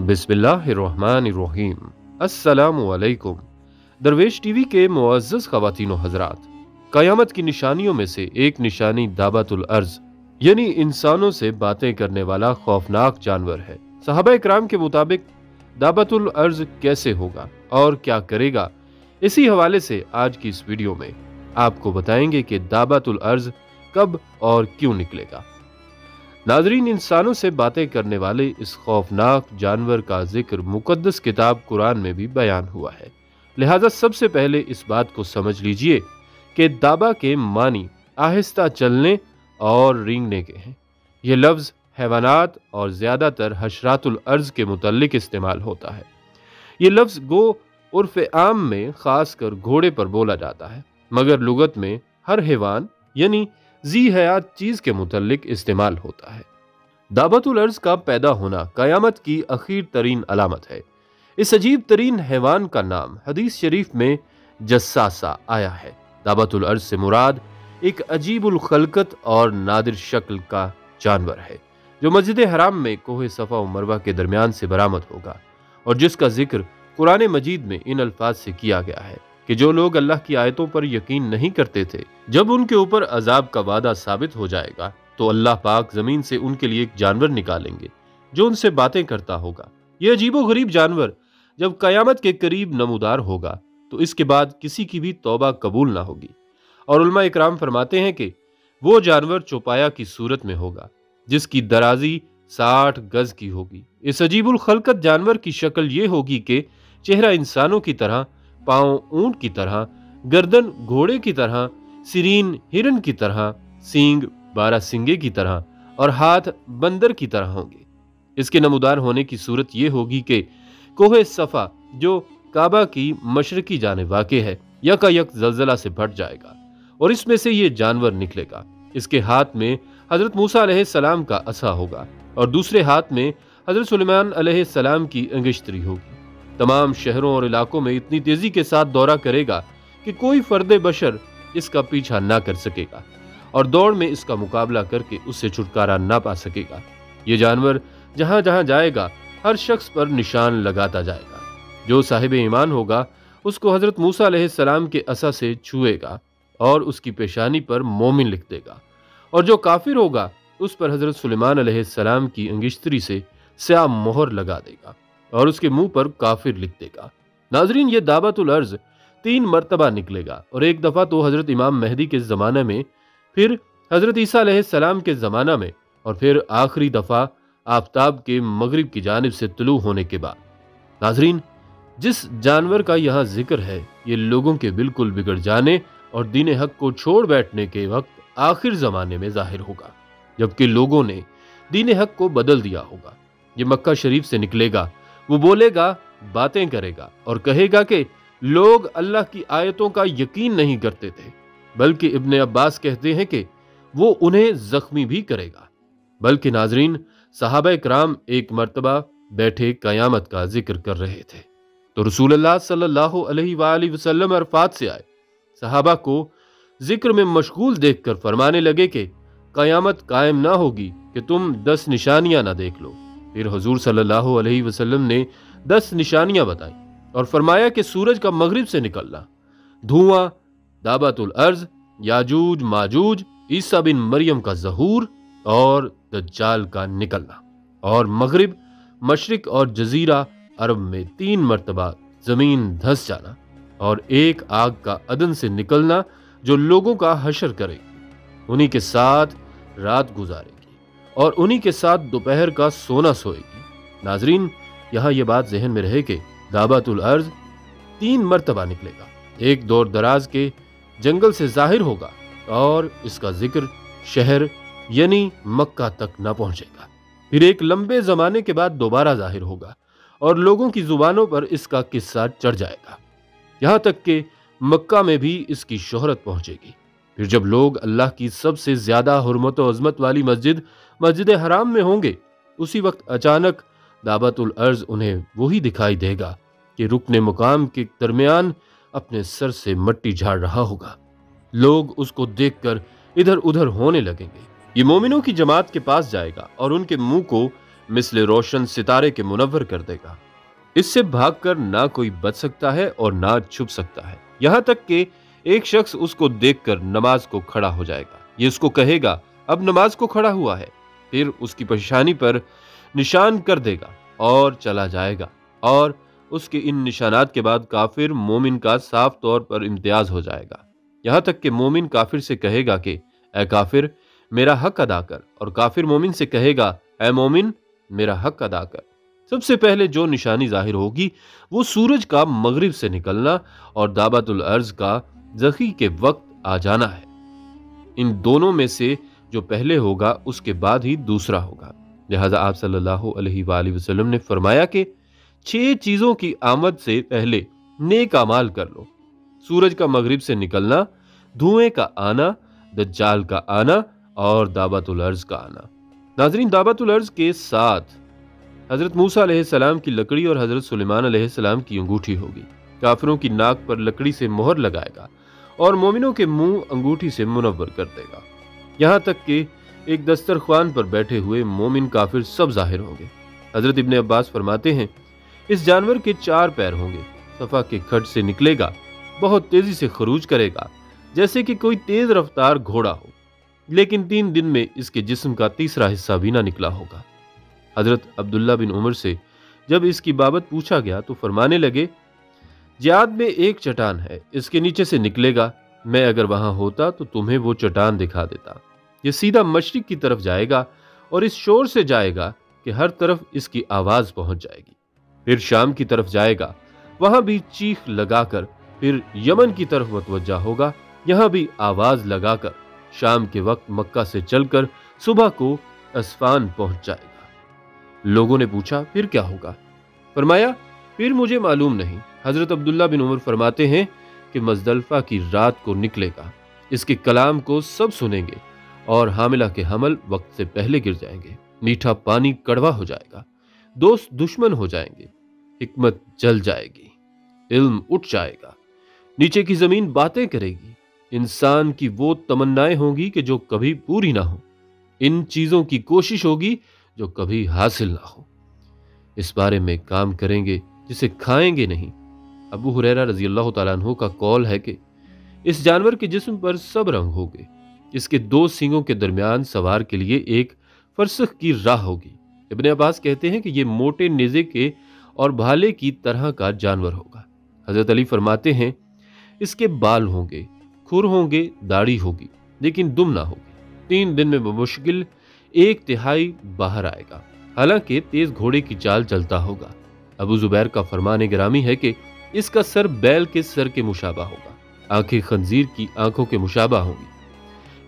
बिस्मिल्लाहिर्रहमानिर्रहीम। अस्सलामु अलैकुम। दरवेश टीवी के मुअज़्ज़ज़ ख़वातीन व हज़रात, क़यामत की निशानियों में से एक निशानी दाबतुल अर्ज़ यानी इंसानों से बातें करने वाला खौफनाक जानवर है। सहाबा इकराम के मुताबिक दाबतुल अर्ज़ कैसे होगा और क्या करेगा, इसी हवाले से आज की इस वीडियो में आपको बताएंगे कि दाबतुल अर्ज़ कब और क्यों निकलेगा। नाज़रीन, इंसानों से बातें करने वाले इस खौफनाक जानवर का जिक्र मुकद्दस किताब कुरान में भी बयान हुआ है। लिहाजा सबसे पहले इस बात को समझ लीजिए कि दाबा के मानी आहिस्ता चलने और रेंगने के हैं। यह लफ्ज़ हैवानात और ज़्यादातर हशरातुल अर्ज़ के मुतल्लिक इस्तेमाल होता है। यह लफ्ज़ गो उर्फ़ आम में ख़ास कर घोड़े पर बोला जाता है, मगर लुगत में हर हैवान यानी जी हयात चीज़ के मुतल्लिक इस्तेमाल होता है। दाबतुल अर्ज़ का पैदा होना क़यामत की अखीर तरीन अलामत है। इस अजीब तरीन हैवान का नाम हदीस शरीफ में जस्सासा आया है। दाबतुल अर्ज़ से मुराद एक अजीबुल खलकत और नादिर शक्ल का जानवर है जो मस्जिद हराम में कोहे सफ़ा व मरवा के दरमियान से बरामद होगा और जिसका जिक्र कुरान मजीद में इन अल्फाज से किया गया है कि जो लोग अल्लाह की आयतों पर यकीन नहीं करते थे, जब उनके ऊपर अजाब का वादा साबित हो जाएगा तो अल्लाह पाक जमीन से उनके लिए एक जानवर निकालेंगे जो उनसे बातें करता होगा। यह अजीबो गरीब जानवर जब कयामत के करीब नमूदार होगा तो इसके बाद किसी की भी तौबा कबूल ना होगी। और उलमा इकराम फरमाते हैं कि वो जानवर चौपाया की सूरत में होगा जिसकी दराजी 60 गज की होगी। इस अजीबुल खलकत जानवर की शक्ल ये होगी कि चेहरा इंसानों की तरह, पांव ऊंट की तरह, गर्दन घोड़े की तरह, सिरीन हिरन की तरह, सींग बारहसिंगे की तरह और हाथ बंदर की तरह होंगे। इसके नमूदार होने की सूरत यह होगी कि कोहे सफ़ा जो काबा की मशरकी जाने वाक़े है यकायक जलजला से फट जाएगा और इसमें से ये जानवर निकलेगा। इसके हाथ में हज़रत मूसा अलैहिस्सलाम का असा होगा और दूसरे हाथ में हज़रत सुलेमान अलैहिस्सलाम की अंगश्तरी होगी। तमाम शहरों और इलाकों में इतनी तेजी के साथ दौरा करेगा कि कोई फर्द बशर इसका पीछा ना कर सकेगा और दौड़ में इसका मुकाबला करके उससे छुटकारा ना पा सकेगा। ये जानवर जहां जहां जाएगा हर शख्स पर निशान लगाता जाएगा। जो साहिब ईमान होगा उसको हजरत मूसा अलैहिस्सलाम के असा से छुएगा और उसकी पेशानी पर मोमिन लिख देगा और जो काफिर होगा उस पर हजरत सुलेमान अलैहिस्सलाम की अंगिश्तरी से स्याह मोहर लगा देगा और उसके मुंह पर काफिर लिख देगा। नाजरीन, ये दाबतुल अर्ज़ 3 मरतबा निकलेगा और एक दफ़ा तो हज़रत इमाम मेहदी के ज़माने में, फिर हज़रत ईसा अलैहिस्सलाम के ज़माना में और फिर आखिरी दफ़ा आफताब के मगरिब की जानिब से तुलू होने के बाद। नाजरीन, जिस जानवर का यहाँ जिक्र है ये लोगों के बिल्कुल बिगड़ जाने और दीन हक को छोड़ बैठने के वक्त आखिर ज़माने में जाहिर होगा, जबकि लोगों ने दीन हक को बदल दिया होगा। ये मक्का शरीफ से निकलेगा, वो बोलेगा, बातें करेगा और कहेगा कि लोग अल्लाह की आयतों का यकीन नहीं करते थे, बल्कि इब्ने अब्बास कहते हैं कि वो उन्हें जख्मी भी करेगा। बल्कि नाजरीन, सहाबा इकराम एक मर्तबा बैठे कयामत का जिक्र कर रहे थे तो रसूलुल्लाह सल्लल्लाहु अलैहि वसल्लम अरफात से आए। सहाबा को जिक्र में मशगूल देखकर फरमाने लगे कि कयामत कायम ना होगी कि तुम 10 निशानियां ना देख लो। फिर हुजूर सल्लल्लाहु अलैहि वसल्लम ने 10 निशानियां बताई और फरमाया कि सूरज का मगरिब से निकलना, धुआं, दाबतुल अर्ज़, याजूज माजूज, ईसा बिन मरियम का ज़हूर और दज्जाल का निकलना, और मगरिब, मशरिक और जजीरा अरब में 3 मरतबा जमीन धंस जाना और एक आग का अदन से निकलना जो लोगों का हशर करेगी, उन्हीं के साथ रात गुजारेगी और उन्हीं के साथ दोपहर का सोना सोएगी। नाजरीन, यहाँ ये बात जहन में रहे कि दाबतुल अर्ज़ 3 मरतबा निकलेगा। एक दौर दराज के जंगल से जाहिर होगा और इसका जिक्र शहर यानी मक्का तक न पहुंचेगा। फिर एक लंबे जमाने के बाद दोबारा जाहिर होगा और लोगों की जुबानों पर इसका किस्सा चढ़ जाएगा, यहाँ तक कि मक्का में भी इसकी शोहरत पहुंचेगी। फिर जब लोग अल्लाह की सबसे ज्यादा हुर्मत और अजमत वाली मस्जिद हराम में होंगे, उसी वक्त अचानक दाबतुल अर्ज़ उन्हें वही दिखाई देगा कि रुकने मुकाम के दरमियान अपने सर से मट्टी झाड़ रहा होगा। लोग उसको देखकर इधर उधर होने लगेंगे। ये मोमिनों की जमात के पास जाएगा और उनके मुंह को मिसले रोशन सितारे के मुनव्वर कर देगा। इससे भागकर ना कोई बच सकता है और ना छुप सकता है। यहां तक कि एक शख्स उसको देखकर नमाज को खड़ा हो जाएगा। ये उसको कहेगा, अब नमाज को खड़ा हुआ है। फिर उसकी पेशानी पर निशान कर देगा और चला जाएगा। और उसके इन निशानात के बाद काफिर मोमिन का साफ तौर पर इम्तियाज हो जाएगा। यहां तक कि मोमिन काफिर से कहेगा कि ए काफिर, मेरा हक अदा कर, और काफिर मोमिन से कहेगा, ए मोमिन, मेरा हक अदा कर। सबसे पहले जो निशानी जाहिर होगी वो सूरज का मगरिब से निकलना और दाबतुल अर्ज का जखी के वक्त आ जाना है। इन दोनों में से जो पहले होगा उसके बाद ही दूसरा होगा। लिहाजा आप सल्लल्लाहु अलैहि वसल्लम ने फरमाया कि 6 चीजों की आमद से पहले नेक अमाल कर लो। सूरज का मगरिब से निकलना, धुएं का आना, दज्जाल का आना और दाबतुल अर्ज का आना। नाजरीन, दाबतुल अर्ज के साथ हजरत मूसा अलैहिस्सलाम की लकड़ी और हजरत सुलेमान अलैहिस्सलाम की अंगूठी होगी। काफिरों की नाक पर लकड़ी से मोहर लगाएगा और मोमिनों के मुंह अंगूठी से मुनव्वर कर देगा। यहां तक कि एक दस्तरख्वान पर बैठे हुए मोमिन काफिर सब जाहिर होंगे। हजरत इब्ने अब्बास फरमाते हैं, इस जानवर के 4 पैर होंगे, सफा के खड्ड से निकलेगा, बहुत तेजी से खरूज करेगा जैसे कि कोई तेज रफ्तार घोड़ा हो, लेकिन 3 दिन में इसके जिस्म का तीसरा हिस्सा भी ना निकला होगा। हजरत अब्दुल्ला बिन उमर से जब इसकी बाबत पूछा गया तो फरमाने लगे, जियाद में एक चट्टान है, इसके नीचे से निकलेगा। मैं अगर वहां होता तो तुम्हें वो चट्टान दिखा देता। ये सीधा मशरिक की तरफ जाएगा और इस शोर से जाएगा कि हर तरफ इसकी आवाज पहुंच जाएगी। फिर शाम की तरफ जाएगा, वहां भी चीख लगाकर। फिर यमन की तरफ मुतवज्जा होगा, यहां भी आवाज लगाकर। शाम के वक्त मक्का से चलकर सुबह को अस्फान पहुंच जाएगा। लोगों ने पूछा, फिर क्या होगा? फरमाया, फिर मुझे मालूम नहीं। हजरत अब्दुल्ला बिन उमर फरमाते हैं कि मजदलफा की रात को निकलेगा, इसके कलाम को सब सुनेंगे और हामिला के हमल वक्त से पहले गिर जाएंगे। मीठा पानी कड़वा हो जाएगा, दोस्त दुश्मन हो जाएंगे, हिकमत जल जाएगी, इल्म उठ जाएगा, नीचे की जमीन बातें करेगी, इंसान की वो तमन्नाएं होंगी कि जो कभी पूरी ना हो, इन चीजों की कोशिश होगी जो कभी हासिल ना हो। इस बारे में काम करेंगे जिसे खाएंगे नहीं। अबू हुरैरा रजी अल्लाह तआला अन्हु का कौल है कि इस जानवर के जिस्म पर सब रंग होंगे, इसके 2 सींगों के दरमियान सवार के लिए एक फरसख की राह होगी। इब्ने अब्बास कहते हैं कि यह मोटे नेजे के और भाले की तरह का जानवर होगा। हजरत अली फरमाते हैं, इसके बाल होंगे, खुर होंगे, दाढ़ी होगी, लेकिन दुम ना होगी। 3 दिन में बमुश्किल 1/3 बाहर आएगा, हालांकि तेज घोड़े की चाल चलता होगा। अबू जुबैर का फरमान गिरामी है कि इसका सर बैल के सर के मुशाबा होगा, आंखें खंजीर की आंखों के मुशाबा होंगी,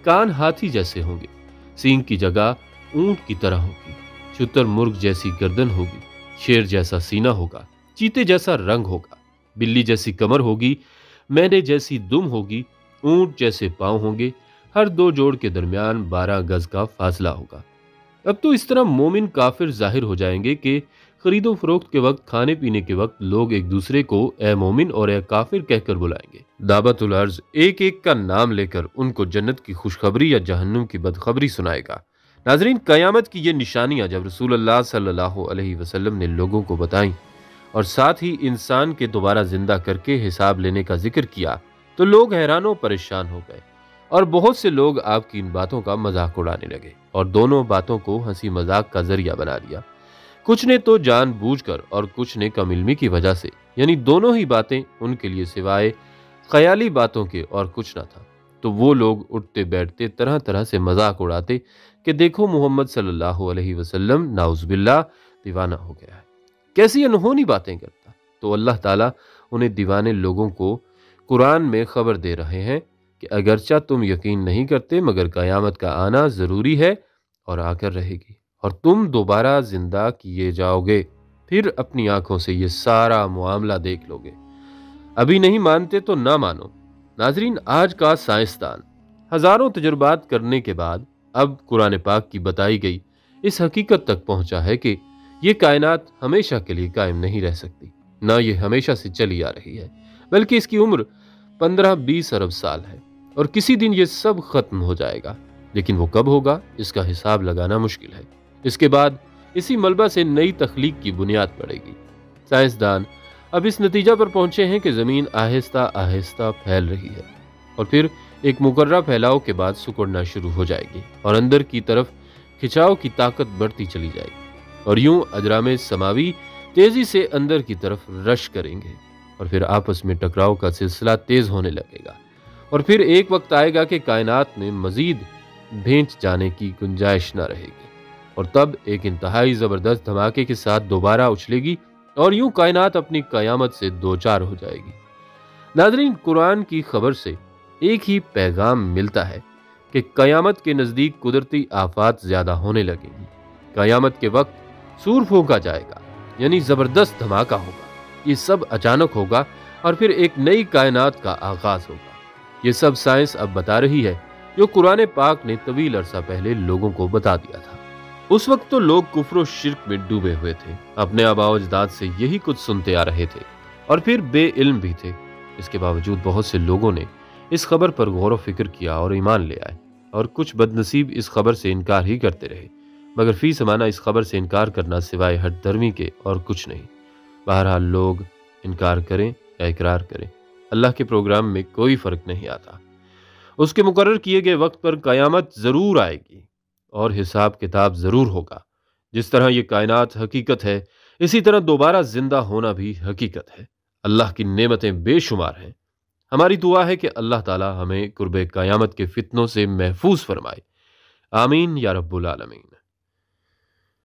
कान हाथी जैसे होंगे, सींग की जगह ऊंट की तरह होगी, शुतुरमुर्ग जैसी गर्दन होगी, शेर जैसा सीना होगा, चीते जैसा रंग होगा, बिल्ली जैसी कमर होगी, मैने जैसी दुम होगी, ऊंट जैसे पांव होंगे, हर 2 जोड़ के दरमियान 12 गज का फासला होगा। अब तो इस तरह मोमिन काफिर जाहिर हो जाएंगे कि खरीदो फरोख्त के वक्त, खाने पीने के वक्त लोग एक दूसरे को ए मोमिन और ए काफिर कहकर बुलाएंगे। दाबतुल अर्ज एक एक का नाम लेकर उनको जन्नत की खुशखबरी या जहन्नुम की बदखबरी सुनाएगा। नाजरीन, कयामत की ये निशानियां जब रसूलुल्लाह सल्लल्लाहु अलैहि वसल्लम ने लोगों को बताई और साथ ही इंसान के दोबारा जिंदा करके हिसाब लेने का जिक्र किया तो लोग हैरान परेशान हो गए और बहुत से लोग आपकी इन बातों का मजाक उड़ाने लगे और दोनों बातों को हंसी मजाक का जरिया बना लिया। कुछ ने तो जानबूझकर और कुछ ने कम इल्मी की वजह से, यानी दोनों ही बातें उनके लिए सिवाय ख्याली बातों के और कुछ ना था। तो वो लोग उठते बैठते तरह तरह से मजाक उड़ाते कि देखो मोहम्मद सल्लल्लाहु अलैहि वसल्लम नाउज़ुबिल्लाह दीवाना हो गया है, कैसी अनहोनी बातें करता। तो अल्लाह ताला उन्हें दीवाने लोगों को कुरान में खबर दे रहे हैं कि अगरचा तुम यकीन नहीं करते मगर कयामत का आना ज़रूरी है और आकर रहेगी और तुम दोबारा जिंदा किए जाओगे, फिर अपनी आंखों से ये सारा मामला देख लोगे। अभी नहीं मानते तो ना मानो। नाजरीन, आज का साइंसदान हजारों तजुर्बात करने के बाद अब कुरान पाक की बताई गई इस हकीकत तक पहुंचा है कि ये कायनात हमेशा के लिए कायम नहीं रह सकती, ना ये हमेशा से चली आ रही है, बल्कि इसकी उम्र 15-20 अरब साल है। और किसी दिन ये सब खत्म हो जाएगा, लेकिन वो कब होगा इसका हिसाब लगाना मुश्किल है। इसके बाद इसी मलबा से नई तख्लीक की बुनियाद पड़ेगी। साइंसदान अब इस नतीजा पर पहुंचे हैं कि जमीन आहिस्ता आहिस्ता फैल रही है और फिर एक मुकर्रा फैलाव के बाद सिकुड़ना शुरू हो जाएगी और अंदर की तरफ खिंचाव की ताकत बढ़ती चली जाएगी और यूं अजरामे समावी तेजी से अंदर की तरफ रश करेंगे और फिर आपस में टकराव का सिलसिला तेज होने लगेगा और फिर एक वक्त आएगा कि कायनात में मजीद भेंट जाने की गुंजाइश न रहेगी और तब एक इंतहाई जबरदस्त धमाके के साथ दोबारा उछलेगी और यूं कायनात अपनी कयामत से दो चार हो जाएगी। नाज़रीन, कुरान की खबर से एक ही पैगाम मिलता है कि कयामत के नज़दीक कुदरती आफात ज्यादा होने लगेंगी। कयामत के वक्त सूर फूंका जाएगा, यानी जबरदस्त धमाका होगा। ये सब अचानक होगा और फिर एक नई कायनात का आगाज होगा। ये सब साइंस अब बता रही है, जो कुरान पाक ने तवील अरसा पहले लोगों को बता दिया था। उस वक्त तो लोग कुफ्र शिर्क में डूबे हुए थे, अपने आबाओ अजदाद से यही कुछ सुनते आ रहे थे और फिर बेइल्म भी थे। इसके बावजूद बहुत से लोगों ने इस खबर पर गौर व फिक्र किया और ईमान ले आए और कुछ बदनसीब इस खबर से इनकार ही करते रहे, मगर फी समाना इस खबर से इनकार करना सिवाय हट धर्मी के और कुछ नहीं। बहरहाल लोग इनकार करें या इकरार करें, अल्लाह के प्रोग्राम में कोई फर्क नहीं आता। उसके मुकर्रर किए गए वक्त पर कयामत जरूर आएगी और हिसाब किताब जरूर होगा। जिस तरह ये कायनात हकीकत है, इसी तरह दोबारा जिंदा होना भी हकीकत है। अल्लाह की नेमतें बेशुमार हैं। हमारी दुआ है कि अल्लाह ताला हमें कुर्बे कयामत के फितनों से महफूज फरमाए। आमीन या रब्बुल आलमीन।